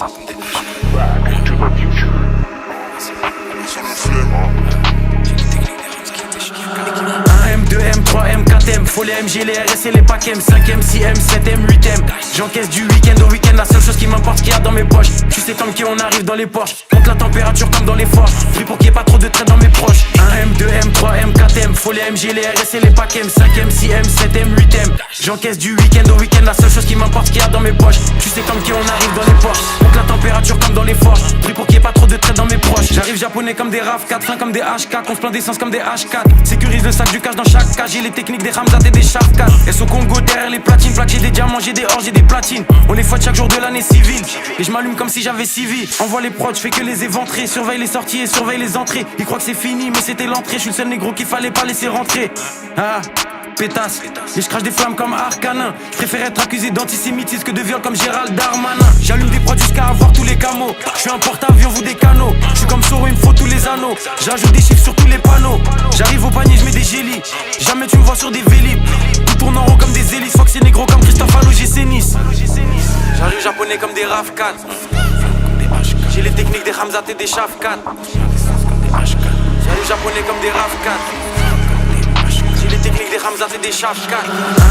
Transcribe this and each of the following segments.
Back to the future. M2, M3, M4, M, faut les MG, les RS et les packs M, 5M, 6M, 7M, 8M. J'encaisse du week-end au week-end, la seule chose qui m'importe, ce qu'il y a dans mes poches. Tu sais comme qui on arrive dans les Porsche, monte la température comme dans les forges. Prie pour qu'il n'y ait pas trop de traits dans mes proches. M2, M3, M4, M, faut les MG, les RS et les packs M, 5M, 6M, 7M, 8M. J'encaisse du week-end au week-end, la seule chose qui m'importe, ce qu'il y a dans mes poches. Tu sais comme qui on arrive dans les Porsche, monte la température comme dans les forges. Prie pour qu'il n'y ait pas trop de traits dans mes proches. J'arrive japonais comme des RAV4, fin comme des H4, on se plaint d'essence comme des H4. Sécurise le sac du cash dans chaque cage, j'ai les techniques des Ramzat et des Shafkat. Et au Congo derrière les platines, plaques, j'ai des diamants, j'ai des or, j'ai des platines. On les fouette chaque jour de l'année civile. Et je m'allume comme si j'avais 6 vies. Envoie les prods, j'fais que les éventrer. Surveille les sorties et surveille les entrées. Ils croient que c'est fini, mais c'était l'entrée. Je suis le seul négro qu'il fallait pas laisser rentrer. Ah, pétasse, et je crache des flammes comme Arcanin. Je préfère être accusé d'antisémitisme que de viol comme Gérald Darmanin. J'allume des prods jusqu'à avoir tous les camos. Je suis un porte-avions, vous des canaux. Je suis comme Soro, il me faut tous les anneaux. J'ajoute des chiffres sur tous les panneaux. J'arrive au panier, je mets des gélis. Jamais tu me vois sur des vélib. Tout tourne en rond comme des hélices. Faut que c'est négro comme Christophe Allo, j'ai Nice. J'arrive japonais comme des RAV4. J'ai les techniques des Ramzat et des Shafkat. J'arrive japonais comme des RAV4. Les techniques des Ramzat et des Shafkat.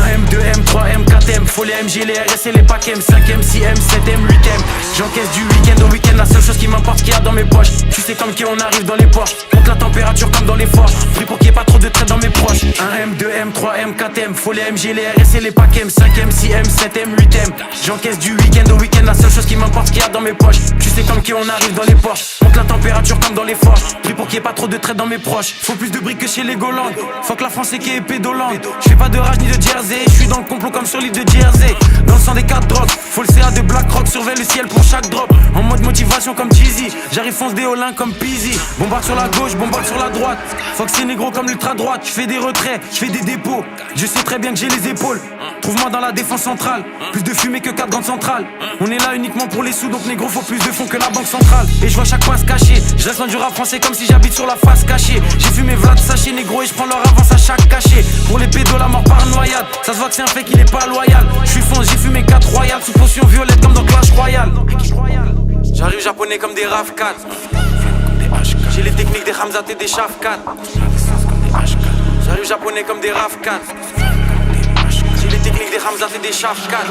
M2, M3, M4, M, faut les MG, les RS et les packs M, 5M, 6M, 7M, 8M. J'encaisse du week-end au week-end, la seule chose qui m'importe, ce qu'il y a dans mes poches. Tu sais comme qui on arrive dans les Porsche, monte la température comme dans les forges. Prie pour qu'il n'y ait pas trop de traits dans mes proches. M2, M3, M4, M, faut les MG, les RS et les packs M, 5M, 6M, 7M, 8M. J'encaisse du week-end au week-end, la seule chose qui m'importe, ce qu'il y a dans mes poches. Tu sais comme qui on arrive dans les Porsche, monte la température comme dans les forges. Prie pour qu'il n'y ait pas trop de traits dans mes proches. Faut plus de briques que chez les Golandes. Faut que la France est qui est pédolante. Je fais pas de rage ni de jersey. Je suis dans le complot comme sur l'île de Jersey. Dans le sang des 4 drogues. Faut le CA de BlackRock. Surveille le ciel pour chaque drop. En mode motivation comme Jeezy. J'arrive fonce des Olins comme Peasy. Bombarde sur la gauche, bombarde sur la droite. Faut que c'est négro comme l'ultra droite. Je fais des retraits, je fais des dépôts. Je sais très bien que j'ai les épaules. Trouve-moi dans la défense centrale. Plus de fumée que 4 grandes centrales. On est là uniquement pour les sous. Donc négro faut plus de fonds que la banque centrale. Et je vois chaque passe caché. Je reste loin du rap français comme si j'habite sur la face cachée. J'ai fumé Vlad sachet négro et je prends leur avance à chaque cachet. Pour les pédos la mort par noyade. Ça se voit que c'est un fait qu'il est pas loyal. Je suis fonce, j'ai fumé 4 royales. Sous potion violette comme dans Clash Royale. J'arrive japonais comme des RAV4. J'ai les techniques des Ramzat et des Shafkat. J'arrive japonais comme des RAV4. J'ai les techniques des Ramzat et des Shafkat.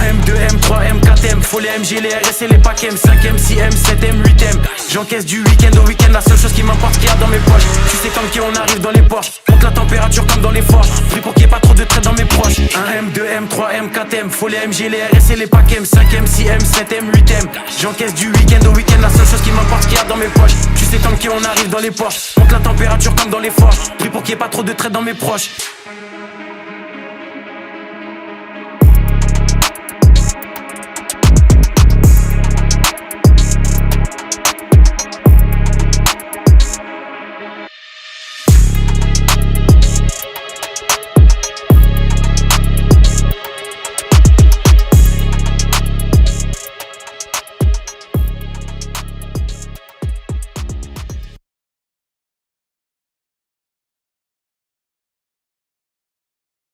M2, M3, M4, M, faut les MG, les RS et les packs M, 5M, 6M, 7M, 8M. J'encaisse du week-end au week-end, la seule chose qui m'importe, ce qu'il y a dans mes poches. Tu sais comme qui on arrive dans les Porsche, monte la température comme dans les forges. Prie pour qu'il n'y ait pas trop de traits dans mes proches. M2, M3, M4, M, faut les MG, les RS et les packs M, 5M, 6M, 7M, 8M. J'encaisse du week-end au week-end, la seule chose qui m'importe, ce qu'il y a dans mes poches. Tu sais comme qui on arrive dans les Porsche, monte la température comme dans les forges. Prie pour qu'il n'y ait pas trop de traits dans mes proches.